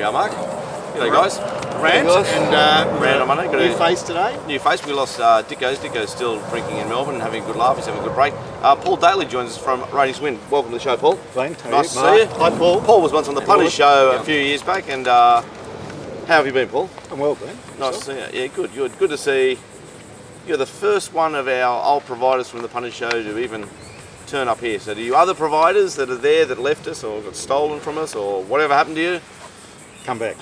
we are, Mark. G'day, guys. RANT and RANT on Monday. New face today. New face. We lost Dicko's. Dicko's still drinking in Melbourne and having a good laugh. He's having a good break. Paul Daly joins us from Ratings Win. Welcome to the show, Paul. Thanks. Nice to see you. Hi, Paul. Paul was once on the Punters show a few years back, and how have you been, Paul? I'm well, Ben. Nice to see you. Yeah, good. Good to see. You're the first one of our old providers from the Punters show to even turn up here. So do you other providers that are there that left us or got stolen from us or whatever happened to you? Come back.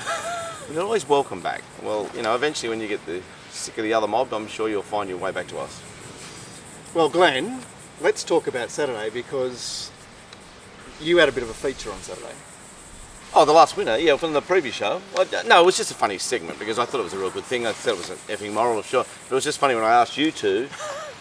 You're always welcome back. Well, you know, eventually when you get sick of the other mob, I'm sure you'll find your way back to us. Well, Glenn, let's talk about Saturday because you had a bit of a feature on Saturday. Oh, the last winner, yeah, from the previous show. Well, no, it was just a funny segment because I thought it was a real good thing. I thought it was an effing moral, sure. But it was just funny when I asked you two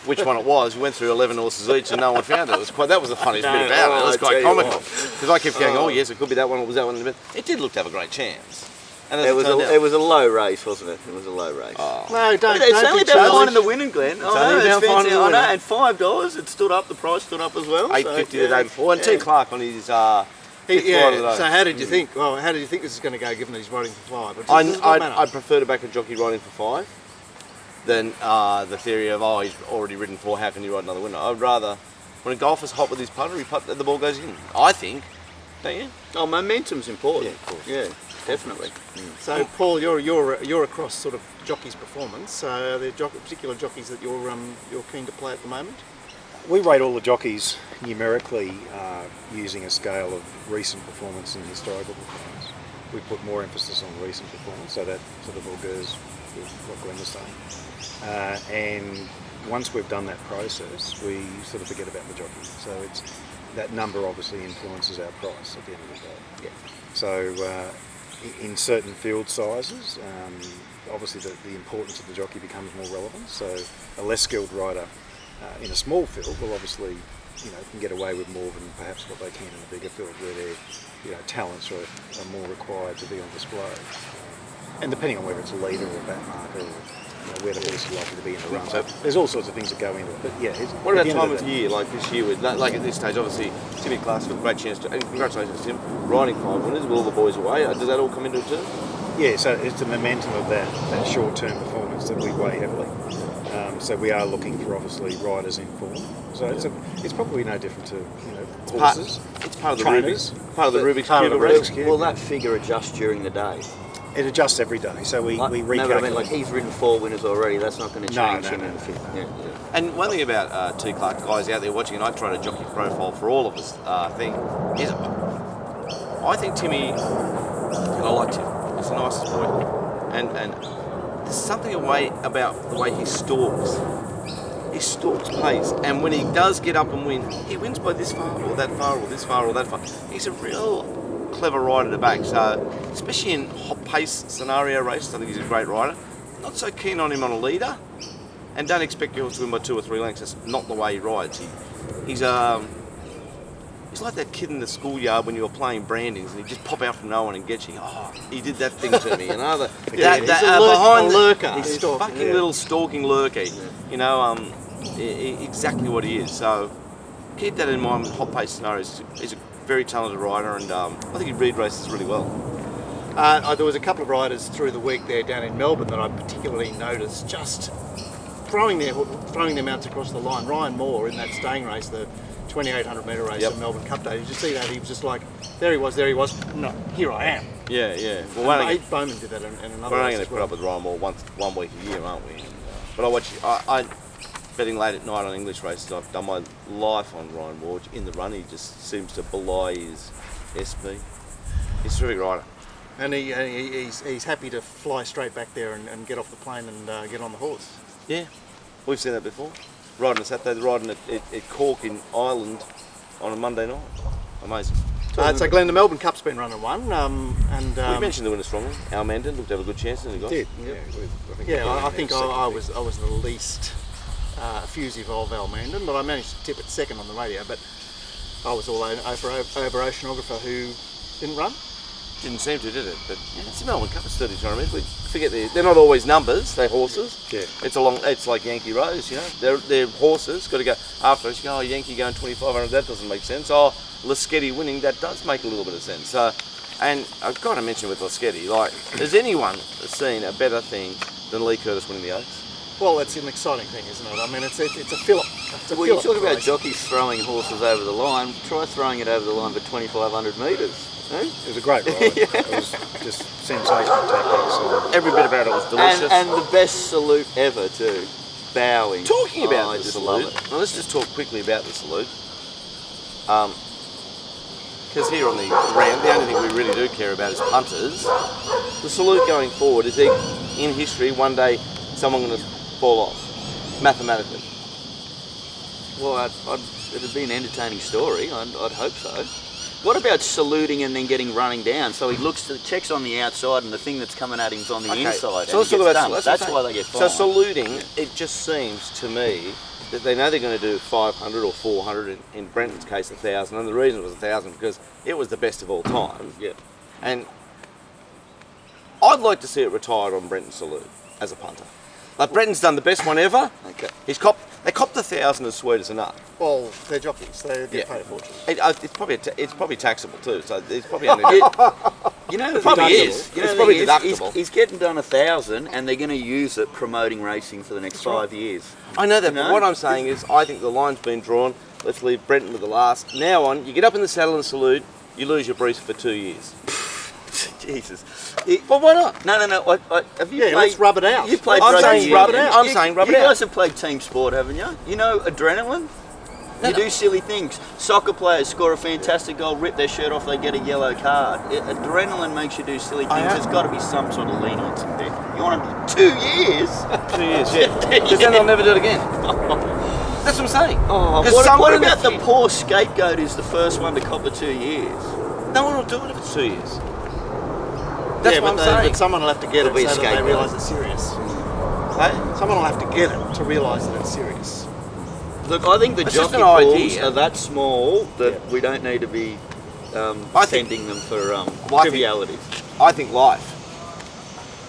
which one it was. We went through 11 horses each and no one found it. That was the funniest bit about it. It was quite comical because I kept going, oh yes, it could be that one, it was that one. But it did look to have a great chance. And it was a low race, wasn't it? It was a low race. Oh. No, don't. It's only be about challenged. finding the winning, Glenn. It's only about finding the winner. And $5, it stood up. The price stood up as well. $8.50 the day before. And T. Clark on his fifth ride of the day. So how did you think? Well, how did you think this is going to go, given that he's riding for 5? I'd prefer to back a jockey riding for 5 than the theory of, oh, he's already ridden 4, how can he ride another winner? I'd rather, when a golfer's hot with his putter, the ball goes in. I think, don't you? Oh, momentum's important. Yeah, of course. Yeah, definitely. So, Paul, you're across sort of jockey's performance. Are there particular jockeys that you're keen to play at the moment? We rate all the jockeys numerically using a scale of recent performance and historical performance. We put more emphasis on recent performance, so that sort of all goes with what Glenn was saying. And once we've done that process, we sort of forget about the jockey. So it's that number obviously influences our price at the end of the day. Yeah. So in certain field sizes, obviously the importance of the jockey becomes more relevant. So a less skilled rider in a small field will obviously, can get away with more than perhaps what they can in a bigger field where their, talents are more required to be on display. And depending on whether it's a leader or a back marker or where the horse is likely to be in the run. So there's all sorts of things that go into it. But yeah, what about time of year, like this year, like at this stage, obviously, Timmy Clark's got a great chance to, and congratulations to him, riding 5 winners with all the boys away. Does that all come into it too? Yeah, so it's the momentum of that short-term performance that we weigh heavily. So we are looking for obviously riders in form. So it's probably no different to horses. It's part of the trainers, Rubik's. Part of the Rubik's cube. Will that figure adjust during the day? It adjusts every day. So we recalculate. No, but I mean, like he's ridden 4 winners already. That's not going to change him in the 5th. Yeah. And one thing about T. Clark, guys out there watching, and I try to jockey profile for all of us thing, is I think Timmy, and I like Tim, he's the nicest boy, and there's something about the way he stalks. He stalks pace, and when he does get up and win, he wins by this far, or that far, or this far, or that far. He's a real clever rider to back, so especially in hot pace scenario races, I think he's a great rider. Not so keen on him on a leader, and don't expect yours to win by 2 or 3 lengths. That's not the way he rides. He's like that kid in the schoolyard when you were playing brandings and he'd just pop out from no one and get you. Oh, he did that thing to me, He's a lurker. He's a fucking little stalking lurker. Exactly what he is. So keep that in mind with hot pace scenarios. He's a very talented rider, and I think he read races really well. There was a couple of riders through the week there down in Melbourne that I particularly noticed just throwing their mounts across the line. Ryan Moore in that staying race, the 2,800 metre race at Melbourne Cup Day. Did you see that? He was just like, there he was. No, here I am. Yeah. Well, Abe Bowman did that in another we're only race going to put up with Ryan Moore 1 week a year, aren't we? But I betting late at night on English races. I've done my life on Ryan Moore. In the run, he just seems to belie his SP. He's a terrific rider. And he's happy to fly straight back there and get off the plane and get on the horse. Yeah, we've seen that before. Riding on Saturday, riding at Cork in Ireland on a Monday night. Amazing. So Glenn, the Melbourne Cup's been run and won. We mentioned the winner strongly. Al Mandan looked to have a good chance, didn't he, guys? I think I was the least effusive of Al Mandan, but I managed to tip it second on the radio. But I was all over Oceanographer who didn't run. Didn't seem to, did it? But it's the Melbourne Cup. It's 30 tournaments. We forget they're not always numbers. They're horses. Yeah. It's like Yankee Rose. They're horses. Got to go after us. You go, Yankee going 2,500. That doesn't make sense. Lasketti winning. That does make a little bit of sense. So And I've got to mention with Laschetti, like, has anyone seen a better thing than Lee Curtis winning the Oaks? Well, it's an exciting thing, isn't it? I mean, it's a fillip. It's a Well, you fillip talk about race. jockeys throwing horses over the line. Try throwing it over the line for 2,500 metres. Eh? It was a great ride. It was just sensational tactics. Every bit about it was delicious. And the best salute ever too. Bowing. Talking about I the just salute, love it. now let's just talk quickly about the salute. Because here on the RANT, the only thing we really do care about is punters. The salute going forward, is in history one day someone going to fall off, mathematically? Well, it'd be an entertaining story. I'd hope so. What about saluting and then getting running down? So he checks on the outside, and the thing that's coming at him's on the inside. So let's talk about salute. That's why they get So fined. saluting, it just seems to me that they know they're going to do 500 or 400, in Brenton's case 1,000, and the reason it was 1,000 because it was the best of all time. Yeah. And I'd like to see it retired on Brenton's salute as a punter. Like, Brenton's done the best one ever. Okay. They copped 1,000 as sweet as a nut. Well, they're jockeys. They get Yeah. paid a fortune. It's probably taxable too. So it's probably only. You know, It probably deductible. is. You It's know, probably he's- deductible. He's getting done 1,000, and they're going to use it promoting racing for the next 5 years. I know that, No? but what I'm saying is, I think the line's been drawn. Let's leave Brenton with the last. Now on, you get up in the saddle and salute. You lose your brief for 2 years. Jesus. Well, why not? No. Have you Yeah, played? let's rub it out. You've played I'm rugby saying union. rub it out. I'm saying rub it You out. guys have played team sport, haven't you? You know adrenaline? You do silly things. Soccer players score a fantastic goal, rip their shirt off, they get a yellow card. Adrenaline makes you do silly I things. know. There's got to be some sort of leniency there. You want them to 2 years? 2 years, yeah. Because then they'll never do it again. That's what I'm saying. Oh, 'Cause what someone in about the fu- poor scapegoat who's the first one to cop the 2 years? No one will do it if it's 2 years. That's Yeah, what I'm but saying. someone will have to get It'll it be a so that they scapegoat. realise it's serious. Hey? Someone will have to get it to realise that it's serious. Look, I think the It's just jockey an pools idea. are that small that we don't need to be I think- sending them for I think- trivialities. I think life.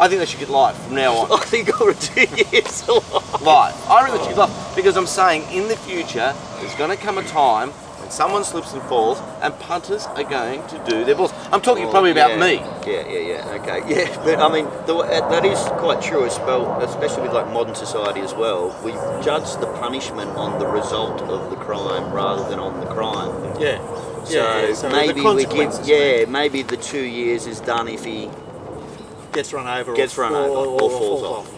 I think they should get life from now on. I think over 2 years alive. Life. I really should life. Because I'm saying in the future, there's going to come a time when someone slips and falls and punters are going to do their balls. I'm talking probably about me. Yeah, okay. Yeah, but I mean, that is quite true, especially with like modern society as well. We judge the punishment on the result of the crime rather than on the crime. Yeah. So, So maybe the we give, consequences, maybe the 2 years is done if he gets run over Gets run over or falls off.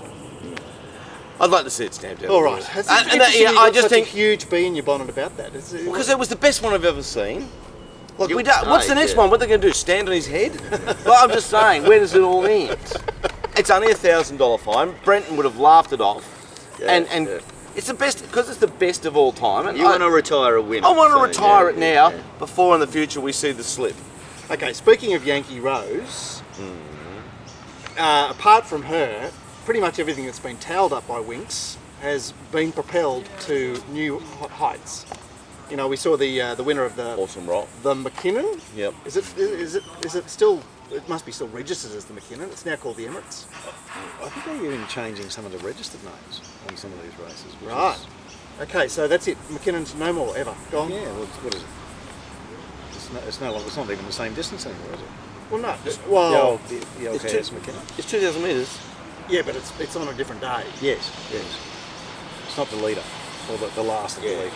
I'd like to see it stamped out. All right. It's And interesting yeah, you've I got just such think a huge bee in your bonnet about that. because it was the best one I've ever seen. Like, You- what's the next yeah. one? What are they going to do? Stand on his head? Well, I'm just saying, where does it all end? It's only $1,000 fine. Brenton would have laughed it off, and yeah. it's the best because it's the best of all time. And You want to retire a winner. I want to so, retire it now yeah. before in the future we see the slip. Okay, speaking of Yankee Rose, apart from her, pretty much everything that's been tailed up by Winks has been propelled to new heights. You know, we saw the winner of the Awesome rock. the McKinnon. Yep. Is it still? It must be still registered as the McKinnon. It's now called the Emirates. I think they're even changing some of the registered names on some of these races. Which Right. is- Okay, so that's it. McKinnon's no more ever gone. yeah, well, what is it? It's no longer, it's not even the same distance anymore, is it? Well, no. The Well, old, the old it's KS too- McKinnon? It's 2,000 metres. yeah, but it's on a different day. Yes. It's not the leader, or the last of the leader.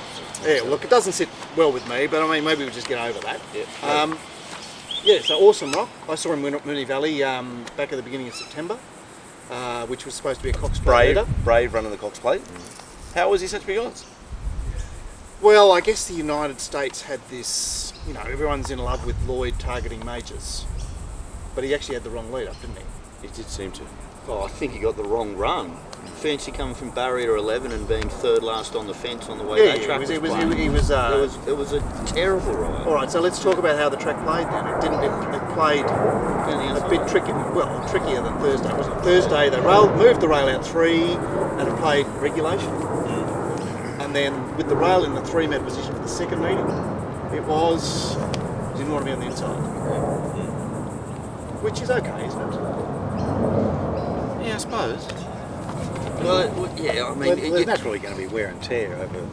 Yeah, look, it doesn't sit well with me, but I mean, maybe we'll just get over that. Yeah. Yeah, so Awesome Rock. I saw him win at Moonee Valley back at the beginning of September, which was supposed to be a Cox Plate leader. Brave running the Cox Plate. How was he such big odds? Well, I guess the United States had this, you know, everyone's in love with Lloyd targeting majors, but he actually had the wrong lead up, didn't he? It did seem to. Oh, I think he got the wrong run. Fancy coming from barrier 11 and being third last on the fence on the way that track he was. playing. He was. It was a terrible ride. All right, so let's talk about how the track played then. It played a bit tricky, well, trickier than Thursday, wasn't it? Thursday they moved the rail out 3 and it played regulation. And then with the rail in the 3-metre position for the second meeting, it didn't want to be on the inside. Which is okay, isn't it? Yeah, I suppose. Well, yeah, I mean, There's naturally going to be wear and tear over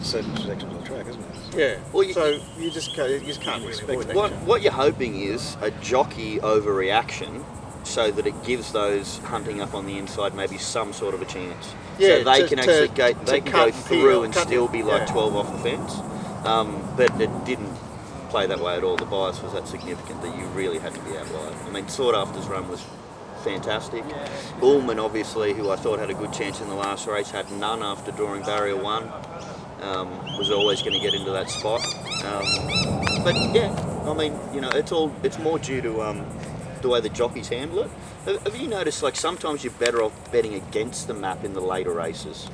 certain sections of the track, isn't it? Yeah. Well, you- so you just can't really avoid What, that. what you're hoping is a jockey overreaction so that it gives those hunting up on the inside maybe some sort of a chance. Yeah, so they to- can actually to- go, to they can cut go and through peel, and cut still and- be like yeah. 12 off the fence. But it didn't play that way at all. The bias was that significant that you really had to be out wide. I mean, Sought After's run was fantastic. Ullman, obviously, who I thought had a good chance in the last race, had none after drawing barrier 1. Was always going to get into that spot. But yeah, I mean, you know, it's more due to the way the jockeys handle it. Have you noticed, like, sometimes you're better off betting against the map in the later races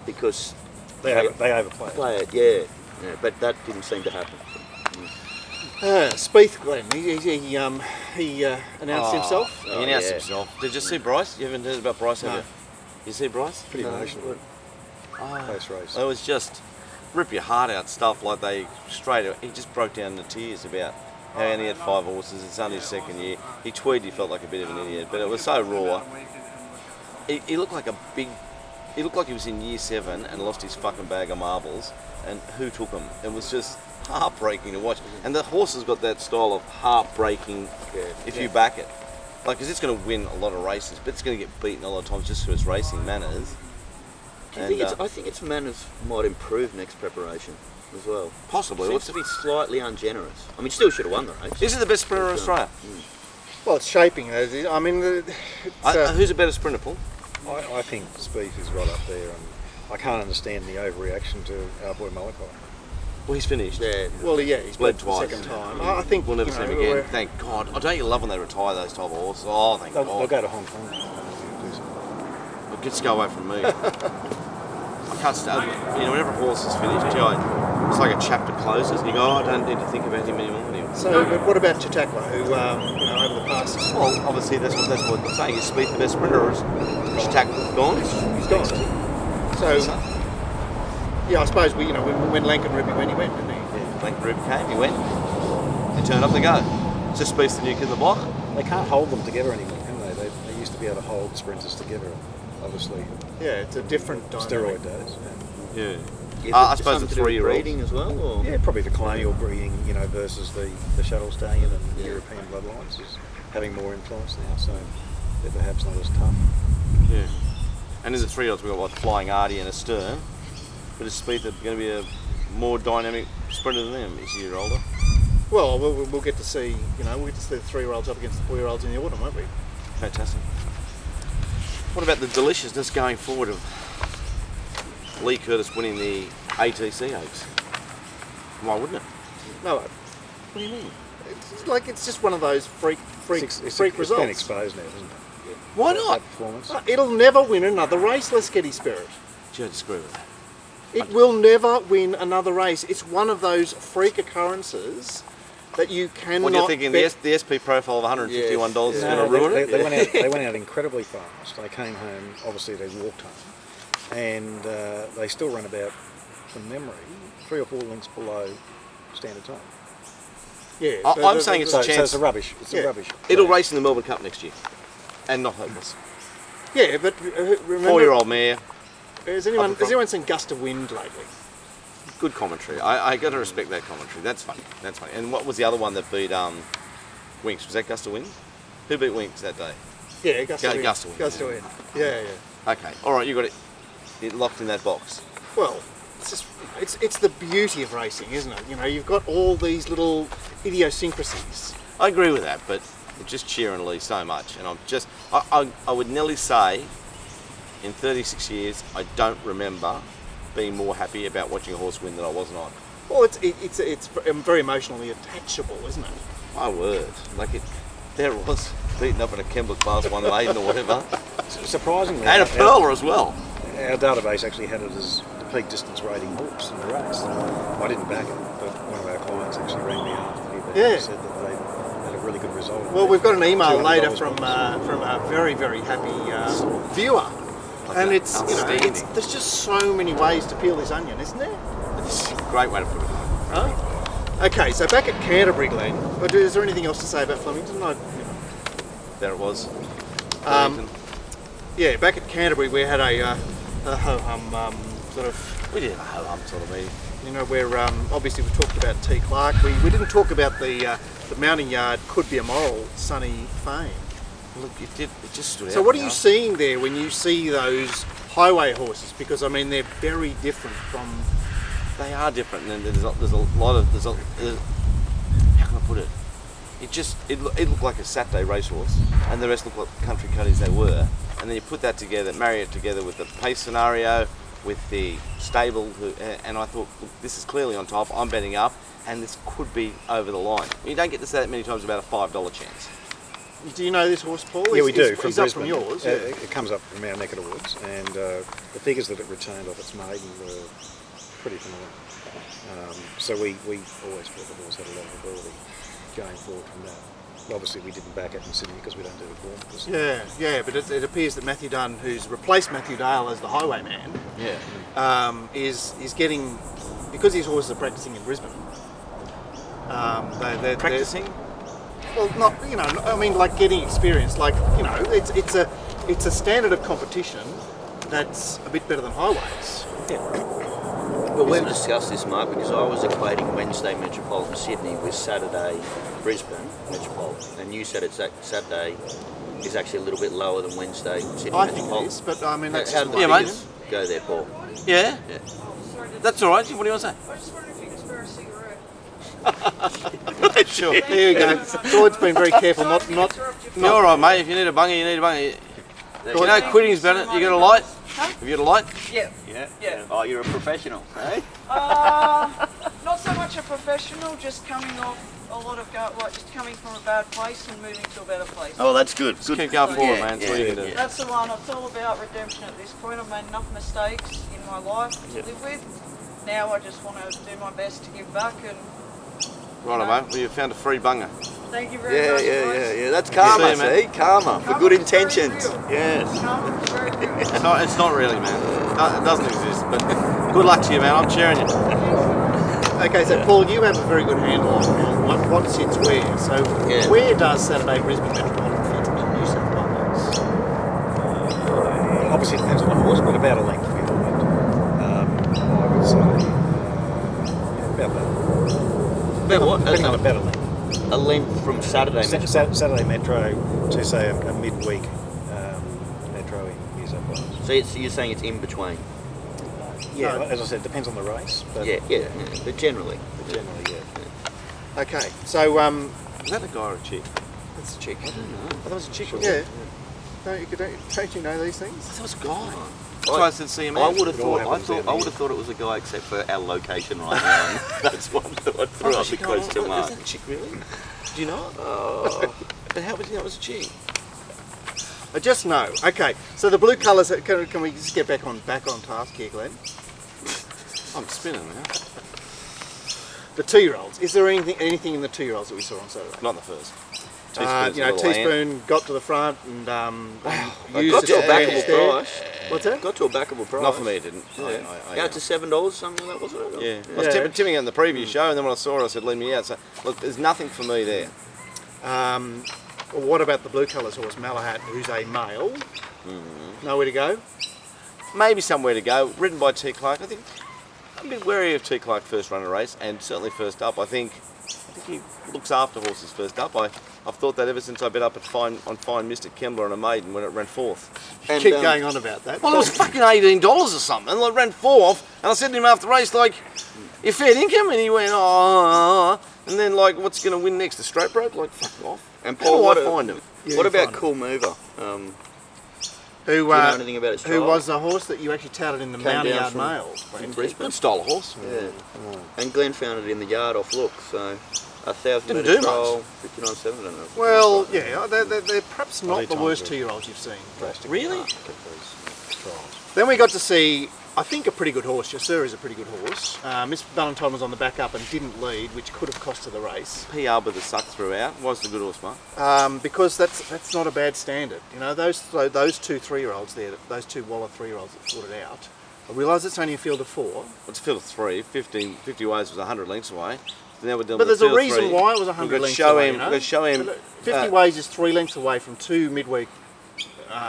because They overplay it. play it, yeah, but that didn't seem to happen. Spieth, Glenn, he announced himself. He announced yeah. himself. Did you see Bryce? You haven't heard about Bryce, have No. you? You see Bryce? Pretty emotional. Oh, Close race. it was just rip your heart out stuff like he just broke down into tears about how he only had 5 horses. It's only his second year. He tweeted he felt like a bit of an idiot, but it was so raw. He looked like he looked like he was in year 7 and lost his fucking bag of marbles. And who took him? It was just heartbreaking to watch. And the horse has got that style of heartbreaking if you back it. Like, because it's going to win a lot of races, but it's going to get beaten a lot of times just through its racing manners. Do you think I think its manners might improve next preparation as well. Possibly. Seems to be slightly ungenerous. I mean, still should have won the race. Is it the best sprinter in Australia? Well, it's shaping as it. I mean, Who's a better sprinter, Paul? I think Spieth is right up there, and I can't understand the overreaction to our boy Malachi. Well, he's finished. Yeah. well, yeah, he's Bled bled twice. the second time. I think We'll never you see him know, again. we're- Thank God. I don't you love when they retire those type of horses? Oh, thank They'll God. go to Hong Kong. Well, just go away from me. I can't stand it. You know, whenever a horse is finished, it's like a chapter closes, and you go, oh, I don't need to think about him anymore. So, but what about Chautauqua, who, over the past... Well, obviously, that's what I'm saying. Is Spieth the best sprinter, or is Stack gone? He's gone. So, yeah, I suppose when Lankan Ruby went, he went, didn't he? Yeah, Blank Rube came, he went, he turned up to go. It's just Spieth's the new kid in the block. They can't hold them together anymore, can they? They used to be able to hold sprinters together, obviously. Yeah, it's a different dynamic. Steroid days. Yeah. Is I it suppose something the to do with 3-year-old. breeding as well, or? Yeah, probably the colonial breeding, versus the shuttle stallion and European bloodlines is having more influence now, so they're perhaps not as tough. Yeah. And in the 3-year-olds, we've got what, Flying Artie and a Stern. But is Spieth going to be a more dynamic sprinter than them? Is he a year older? Well, we'll get to see, we'll get to see the 3-year-olds up against the 4-year-olds in the autumn, won't we? Fantastic. What about the deliciousness going forward of Lee Curtis winning the ATC Oaks? Why wouldn't it? No, What do you mean? it's just one of those freak It's results. been exposed now, isn't it? Why That not? performance. It'll never win another race, Lescatty Spirit. Do you disagree with that? It will never win another race. It's one of those freak occurrences that you cannot. What, you're thinking bet. the SP profile of $151 is No, going to ruin it? they went out incredibly fast. They came home, obviously they walked home, and they still run about, from memory, 3 or 4 lengths below standard time. Yeah, I'm saying it's So, a so chance. it's a rubbish. It's Yeah. a rubbish. It'll race. race in the Melbourne Cup next year. And not hopeless. Yeah, but remember, 4-year-old mare, has anyone seen Gust of Wind lately? good commentary. I got to respect that commentary. That's funny. And what was the other one that beat Winks? Was that Gust of Wind? Who beat Winks that day? Yeah, Gust of Wind. Gust of Wind. Gust of Wind. Yeah. Okay. All right. You got it locked in that box. Well, it's the beauty of racing, isn't it? You've got all these little idiosyncrasies. I agree with that, but it's just cheering Lee so much, and I would nearly say, in 36 years, I don't remember being more happy about watching a horse win than I was not. Well, it's very emotionally attachable, isn't it? My word, there it was, beaten up in a Kembla Class 1 maiden or whatever, Surprisingly, and a Pearler as well. our database actually had it as the peak distance rating horse in the race. I didn't back it, but one of our clients actually rang me after and said that they had a really good result. Well, we've got an email $200 later from bonus. a very, very happy viewer. And it's, Outstanding. there's just so many ways to peel this onion, isn't there? It's a great way to put it. Right? Okay, so back at Canterbury, Glenn, is there anything else to say about Flemington? There it was. Yeah, back at Canterbury we had a sort of, We did a ho-hum sort of meeting. you know, where obviously we talked about T. Clark. We didn't talk about the mounting yard could be a moral sunny fame. Look, it did. It just stood out. So what are now. you seeing there when you see those highway horses? Because I mean they're very different from. They are different, and there's a lot of how can I put it? It looked like a Saturday racehorse, and the rest looked like country cutties they were. And then you put that together, marry it together with the pace scenario, with the stable, and I thought, look, this is clearly on top. I'm betting up, and this could be over the line. You don't get to say that many times about a $5 chance. Do you know this horse, Paul? Yeah, we do. He's From up from Brisbane. yours. It comes up from our neck of the woods, and the figures that it returned off its maiden were pretty phenomenal. So we always thought the horse had a lot of ability going forward from that. Obviously, we didn't back it in Sydney because we don't do it for him. Yeah, but it appears that Matthew Dunn, who's replaced Matthew Dale as the highwayman, is getting, because his horses are practicing in Brisbane. They're Practicing? Well, not, you know, I mean, like getting experience. Like, you know, it's a standard of competition that's a bit better than highways. Well, we've discussed this, Mark, because I was equating Wednesday Metropolitan Sydney with Saturday Brisbane Metropolitan, and you said it's that Saturday is actually a little bit lower than Wednesday Sydney I think it Metropolitan. is, but I mean, that's How just did my the mate. figures go there, Paul? Yeah, Yeah. that's all right. What do you want to say? I just wondered if you could spare a cigarette. Sure. There you go. Floyd's been very careful not. You're all right, mate. If you need a bungie, you need a bungie. You know, quitting's better. You got a light? Have you got a light? Yeah. Yeah. Oh, you're a professional, eh? Not so much a professional, just coming off a lot of just coming from a bad place and moving to a better place. Oh, that's good. Just keep going forward, Yeah, man. That's all you can do. That's the one. It's all about redemption at this point. I've made enough mistakes in my life to live with. Now I just want to do my best to give back, and Right, mate. Well, you found a free bunga. thank you very much. guys. That's karma, See you, mate. see? Karma for good Karma's very intentions. real. Yes. Karma's very real. It's not really, man. It doesn't exist, but good luck to you, man. I'm cheering you. Okay, so Paul, you have a very good handle on what sits where. So Yeah. where does Saturday Brisbane Metropolitan fit in New South Wales? Obviously, it depends on the horse, but about a length behind. I would say about that. About what? Depending on about a length. A length from Saturday Metropolitan. Saturday Metro to say a midweek Metro in New South Wales. So you're saying it's in between? Yeah, No. as I said, it depends on the race, but Yeah. But generally. generally, yeah. Okay, so Is that a guy or a chick? that's a chick. I thought it was a chick. Yeah. Don't you know these things? I thought it was a guy. That's why I said see him I out. would have It all thought. happens down I would here. have thought it was a guy, except for our location right now. That's what I threw up the question mark. Is that a chick, really? Do you know it? But how would you know it was a chick? I just know. Okay, so the blue colours. Can we just get back on task here, Glenn? I'm spinning now. The 2-year-olds. Is there anything in the 2-year-olds that we saw on Saturday? Not the first. You know, a little Teaspoon got to the front and used Got it to a to backable edge there. price. What's that? Got to a backable price. Not for me, it didn't. Yeah. I Out to $7, something like that, wasn't it? yeah. I was tipping it in the previous show, and then when I saw it, I said, leave me out. So, look, there's nothing for me there. Well, what about the blue colours horse, Malahat, who's a male? Nowhere to go? Maybe somewhere to go. Ridden by T. Clark. I think I'm a bit wary of T. Clark first run a race, and certainly first up. I think he looks after horses first up. I've thought that ever since I bet up at Fine Mr. Kembler and a maiden when it ran fourth. And, Keep going on about that. Well, it was fucking $18 or something. And it ran fourth, and I said to him after the race, like, you fair income? And he went, oh. And then, like, what's going to win next? The straight broke? Like, fuck off. And How Paul, do what, I find him? Yeah, what you about find Cool Mover? Who, do you know anything about his who trial? was the horse that you actually touted in the Came Mounting down Yard from- Mail? in Brisbane? Good style of horse. Yeah. And Glenn found it in the yard off look, so 1,000 Didn't metre do trial, 59.7, I don't know. Well, yeah, they're perhaps not Aussie the times worst are 2-year-olds you've seen. Drastic. Really? Get those trials. Then we got to see, I think, a pretty good horse. Yassir is a pretty good horse. Miss Valentine was on the back up and didn't lead, which could have cost her the race. PR with the suck throughout. Was the good horse, Mark? Because that's not a bad standard. You know, those two 3-year-olds there, those two Waller 3-year-olds that fought it out. I realise it's only a field of 4. It's a field of 3. 50 ways was 100 lengths away. So now we're dealing But with there's a field of reason 3. why it was We've 100 got to lengths show away, him. you know? We've got to show him. 50 ways is 3 lengths away from 2 midweek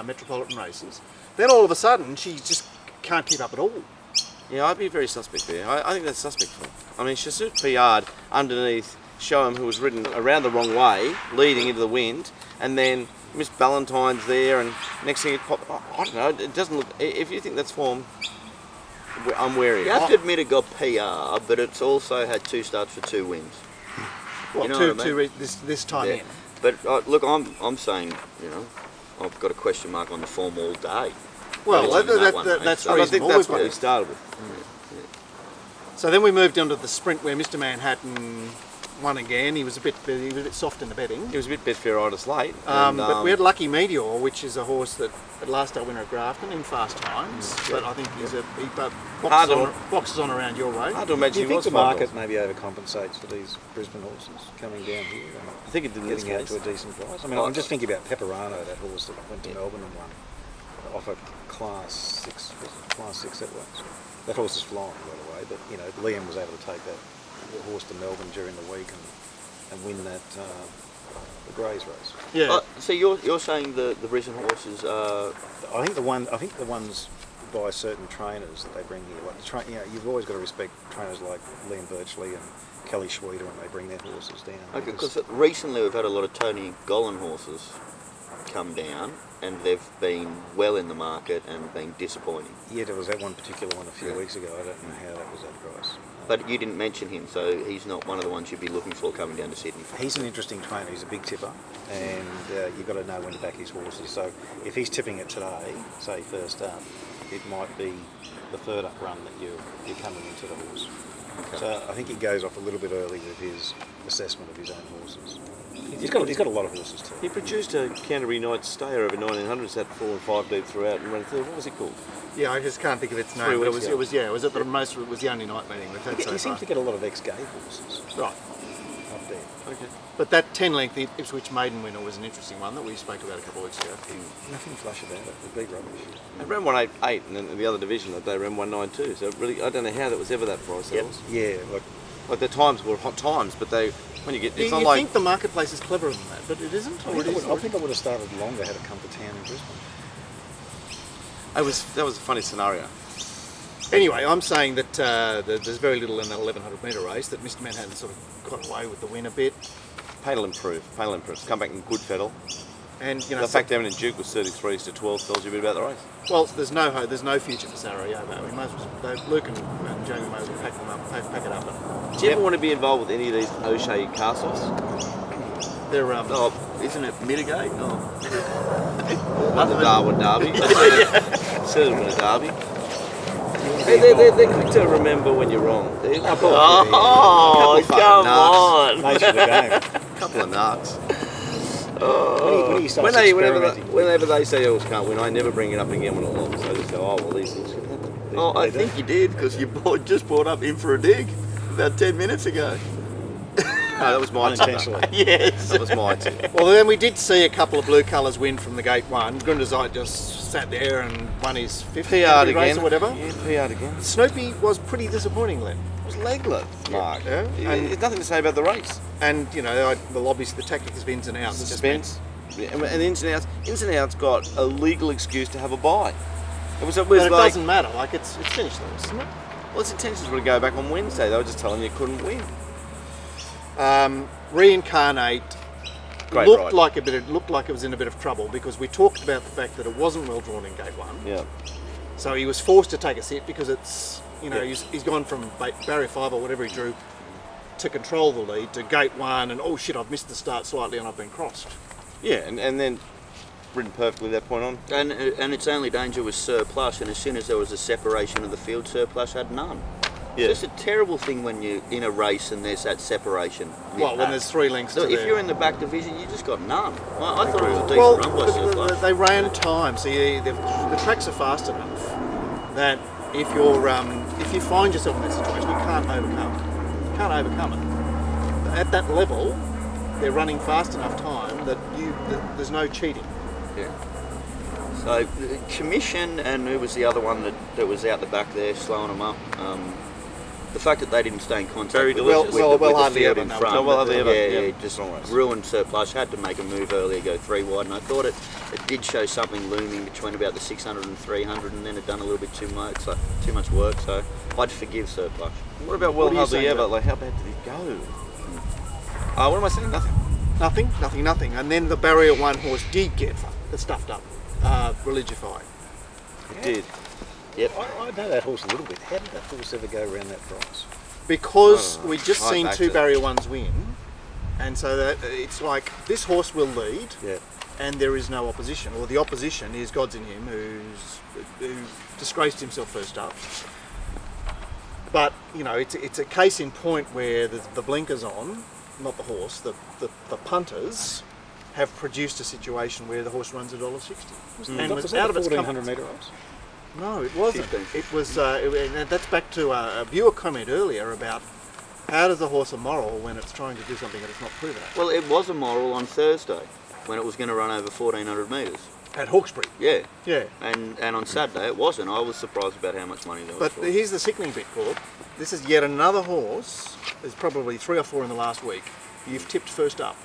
metropolitan races. Then all of a sudden, she just can't keep up at all. Yeah, I'd be very suspect there. I think that's suspect for him. I mean, Chasut PR'd underneath Shoham, who was ridden around the wrong way, leading into the wind, and then Miss Ballantyne's there, and next thing it popped. I don't know. It doesn't look. If you think that's form, I'm wary. You have to admit it got PR, but it's also had 2 starts for 2 wins. Well, You know what I mean? this time Yeah. in. But look, I'm saying, I've got a question mark on the form all day. Well, Only on that one, that's so I think reasonable. that's We've what got- we started with. So then we moved on to the sprint where Mr. Manhattan won again. He was a bit soft in the betting. It was a bit Betfairitis late. But we had Lucky Meteor, which is a horse that at last our winner at Grafton in fast times. But I think he boxes on around your way. hard to Do imagine you he think was the $5. market maybe overcompensates for these Brisbane horses coming down here and I think it did in this getting out case. to a decent price? I mean, I'm just thinking about Pepperano, that horse that went to Melbourne and won off a Class 6, Class 6 that was. That horse is flying, by the way, but Liam was able to take that horse to Melbourne during the week and win that the Greys race. Yeah. So you're saying the Brisbane horses are... I think the ones by certain trainers that they bring here, like you've always got to respect trainers like Liam Birchley and Kelly Schweeder when they bring their horses down. Okay, because recently we've had a lot of Tony Gollan horses come down, and they've been well in the market and been disappointing. Yeah, there was that one particular one a few weeks ago. I don't know how that was that price. But you didn't mention him, so he's not one of the ones you'd be looking for coming down to Sydney. He's an interesting trainer. He's a big tipper, and you've got to know when to back his horses. So if he's tipping it today, say first up, it might be the third up run that you're coming into the horse. Okay. So I think he goes off a little bit early with his assessment of his own horses. He's got a lot of horses too. He produced a Canterbury Knights stayer over 1900s, had 4 and 5 deep throughout and ran third. What was it called? Yeah, I just can't think of its 3 name. But weeks it ago. was at the most. It was the only night meeting we've had so He far. seems to get a lot of ex-gay horses Right. up there. Okay. But that 10 length Ipswich maiden winner was an interesting one that we spoke about a couple of weeks ago. Nothing flush about it. The big rubbish. They ran 188, and then in the other division that they ran 192. So really, I don't know how that was ever that price. That was. Yeah, Like the times were hot times, but when you get, it's You not like think the marketplace is cleverer than that, but it isn't. Or it is. I think I would have started longer had it come to town in Brisbane. that was a funny scenario. Anyway, I'm saying that there's very little in that 1100 metre race, that Mr. Manhattan sort of got away with the win a bit. Pain'll improve. Come back in good fettle. And, The fact that Eminent Duke was 33s to 12 tells you a bit about the race. well, there's no hope, there's no future for Sarajevo. We might as well, Luke and Jamie might as well pack them up, pack it up. And Do you ever want to be involved with any of these O'Shea cast-offs? they're, Oh, isn't it mitigate? No. Like the Darwin Derby? Said it was a derby. They're quick to remember when you're wrong. Oh, Couple come fucking on. Nature of the game. A couple of narcs. When he starts Whenever experimenting. they say horse can't win, I never bring it up again when it lost. I just go, oh, well, these things can happen. Oh, I think you did, because you just brought up in for a dig about 10 minutes ago. No, that was my tip. Unintentionally. Yes. That was my tip. Well, then we did see a couple of blue colours win from the gate one. Grundazite just sat there and won his fifth PR'd Canterbury race again. or whatever. Yeah, PR'd again. Snoopy was pretty disappointing, Len. It was legless, Mark. Yeah. There's nothing to say about the race. And, well, obviously the tactics of ins and outs. Suspense. And ins and outs. Ins and outs got a legal excuse to have a bye. It was But like, it doesn't matter. Like, it's finished though, isn't it? well, its intentions were to go back on Wednesday. They were just telling you couldn't win. Reincarnate Great looked ride. like it was in a bit of trouble because we talked about the fact that it wasn't well drawn in gate one. Yeah. So he was forced to take a sit because it's Yeah. he's gone from barrier 5 or whatever he drew to control the lead to gate one, and oh shit, I've missed the start slightly and I've been crossed. Yeah, and then ridden perfectly that point on. And its only danger was surplus, and as soon as there was a separation of the field, surplus had none. Yeah. It's just a terrible thing when you're in a race and there's that separation. Well, when there's 3 lengths So to if the- you're in the back division, you just got none. I thought it was a decent Well, run by surplus. they ran time, so the tracks are fast enough that if you find yourself in that situation, you can't overcome it. You can't overcome it. At that level, they're running fast enough time that there's no cheating. Yeah. So Commission, and who was the other one that was out the back there slowing them up? The fact that they didn't stay in contact Very with, delicious. with Well, the hardly field ever, in no, front. No, well, hardly ever. Yeah, Yeah. just Long race. ruined Surplus. Had to make a move earlier, go 3 wide, and I thought it did show something looming between about the 600 and 300, and then it done a little bit too much work. So I'd forgive Surplus. What about What well are you hardly saying ever? about- Like, how bad did it go? What am I saying? Nothing. Nothing. And then the barrier 1 horse did get stuffed up, religified. It did. Yep. I know that horse a little bit. How did that horse ever go around that price? Because Oh, we'd just right seen back 2 to- barrier 1s win, and so that it's like this horse will lead, Yeah. and there is no opposition, or the opposition is God's in him, who disgraced himself first up. But you know, it's a case in point where the blinkers on, not the horse, the punters have produced a situation where the horse runs $1.60, and was out of its 1400 comfort. metre race. No, it wasn't. 15. It was. And that's back to a viewer comment earlier about how does a horse a moral when it's trying to do something that it's not proven at. Well, it was a moral on Thursday when it was going to run over 1400 metres. At Hawkesbury. Yeah. Yeah. And on Saturday it wasn't. I was surprised about how much money there was But for. here's the sickening bit, Gord. This is yet another horse. There's probably 3 or 4 in the last week. You've tipped first up,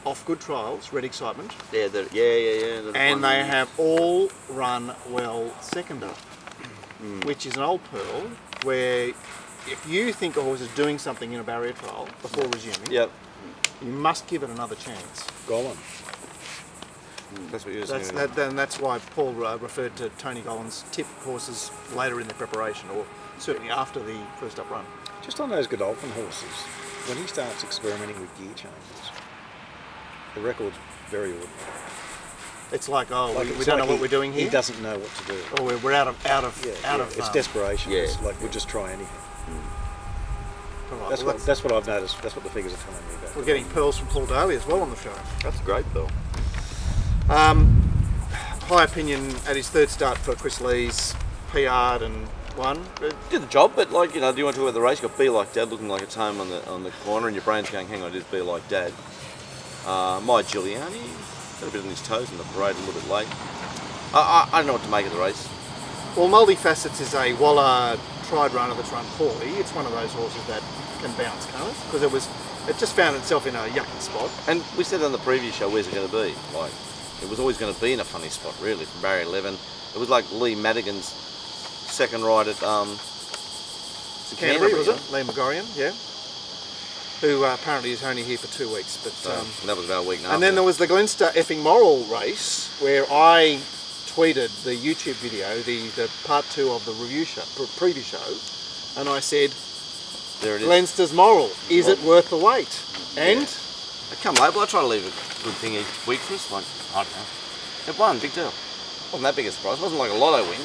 off good trials, Red Excitement, Yeah, yeah. and they have all run well second up, which is an old pearl where if you think a horse is doing something in a barrier trial before resuming, Yep. you must give it another chance. Golan. That's what you were That's saying. and that's why Paul referred to Tony Gollan's tip horses later in the preparation, or certainly after the first up run. Just on those Godolphin horses, when he starts experimenting with gear changes, the record's very ordinary. It's like, oh, we it's don't like know what we're doing here. He doesn't know what to do. Or we're out of It's desperation. Yeah. It's like we'll just try anything. all right, That's well, that's what I've noticed. That's what the figures are telling me about. we're getting pearls from Paul Daly as well on the show. That's great, Bill. High opinion at his third start for Chris Lee's PR'd and won. Did the job, but like, you know, do you want to talk about the race? You got Be Like Dad looking like it's home on the corner, and your brain's going, hang on, it is Be Like Dad. My Giuliani got a bit on his toes in the parade, a little bit late. I don't know what to make of the race. Well, Multifacets is a Waller tried runner that's run poorly. It's one of those horses that can bounce, can't it? Because it just found itself in a yucky spot. And we said on the previous show, where's it going to be? Like, it was always going to be in a funny spot, really, from barrier 11. It was like Lee Madigan's second ride at Canterbury, was it? Lee McGorian, yeah. Who apparently is only here for 2 weeks. But So, and that was about a week and a half and then there ago. was the Glenster effing Moral race where I tweeted the YouTube video, the part 2 of the review show, preview show, and I said, There it is. Glenster's Moral, is it worth the wait? And Come late, but I try to leave a good thing each week for us. Like, I don't know. It won, big deal. Wasn't that big a surprise. It wasn't like a lotto win.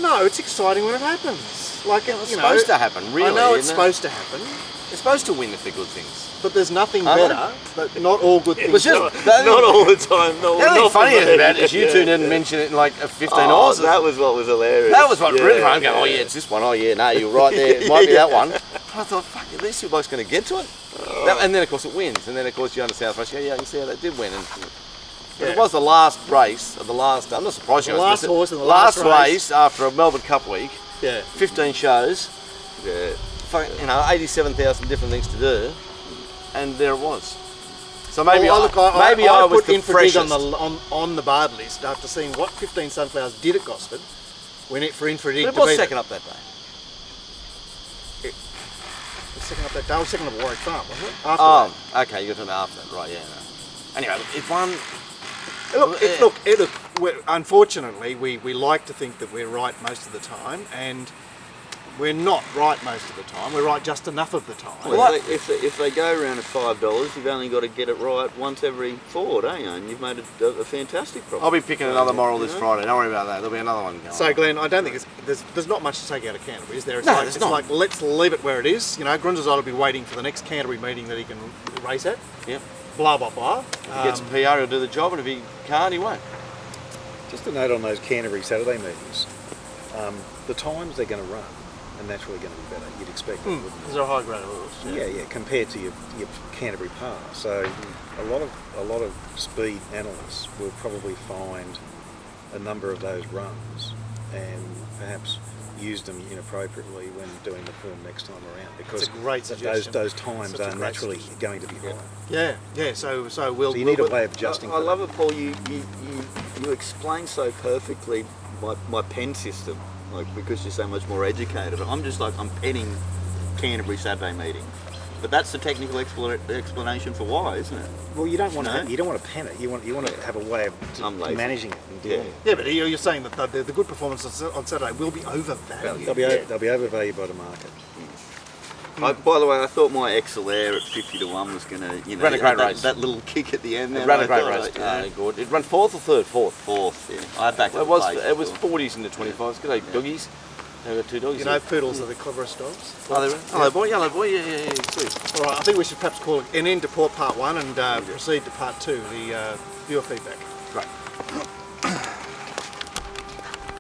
no, it's exciting when it happens. Like It was you know, supposed to happen, really. I know it's isn't it? supposed to happen, It's supposed to win if they're good things. but there's nothing Are they? better. But not all good things. was just happen. not all the time. No, The only thing funny about it is you two didn't mention it in like 15 Oh, horses. that was what was hilarious. That was what Yeah, really I'm going, oh yeah, it's this one. Oh yeah, no, you're right there. It might be that one. I thought, fuck, are these two blokes going to get to it? And then of course it wins. And then of course you understand South Race. Yeah, you can see how they did win. And but it was the last race of the last. I'm not surprised you The guys last missed it. horse in the last race after a Melbourne Cup week. Yeah. 15 shows. Yeah. You know, 87,000 different things to do, and there it was. So maybe Well, I was put the in for freshest. dig on the Bard list after seeing what 15 Sunflowers did at Gosford. When it for in for dig But it to was beat second up that day. The second up that day. I was second up at Warwick Farm, wasn't it? After Oh, okay, you got to after that, right? Yeah. No. Anyway, it won. Look, unfortunately, we like to think that we're right most of the time, and we're not right most of the time. We're right just enough of the time. Well, if they go around at $5, you've only got to get it right once every 4, don't you? And you've made a fantastic profit. I'll be picking another moral this Friday. Don't worry about that. There'll be another one going. So, Glenn, I don't think there's not much to take out of Canterbury, is there? It's No, like, there's it's not. like let's leave it where it is. You know, Grunz's will be waiting for the next Canterbury meeting that he can race at. Yep. Blah blah blah. If he gets a PR, he'll do the job, and if he can't, he won't. Just a note on those Canterbury Saturday meetings. The times they're going to run are naturally going to be better. You'd expect that, wouldn't you? They're a high grade horse. Yeah, compared to your Canterbury Pass. So a lot of speed analysts will probably find a number of those runs, and perhaps use them inappropriately when doing the form next time around, because That's a great suggestion. those times Such a are great naturally suggestion. going to be high. Yeah. So we'll. So you need a we'll- way of adjusting. I for love that. it, Paul. You explain so perfectly my pen system, like, because you're so much more educated. I'm just like, I'm penning Canterbury Saturday meeting, but that's the technical explanation for why, isn't it? Well, you don't want No? to. You don't want to pen it. You want to have a way of I'm lazy. managing it. And Yeah. doing it. Yeah, but you're saying that the good performance on Saturday will be overvalued. They'll be overvalued by the market. By the way, I thought my XLR at 50-1 was going to, Ran a great that, race. that little kick at the end. It There, ran I a great thought, race. yeah. Good. It ran fourth or third? Fourth. Fourth, yeah. I backed It was 40s in the 25s. Good day, doggies. They've got 2 doggies. You know, poodles are the cleverest dogs. Oh, they're hello boy, yellow boy. Yeah. Sweet. All right, I think we should perhaps call an end to part 1 and proceed to part 2, the viewer feedback. Great.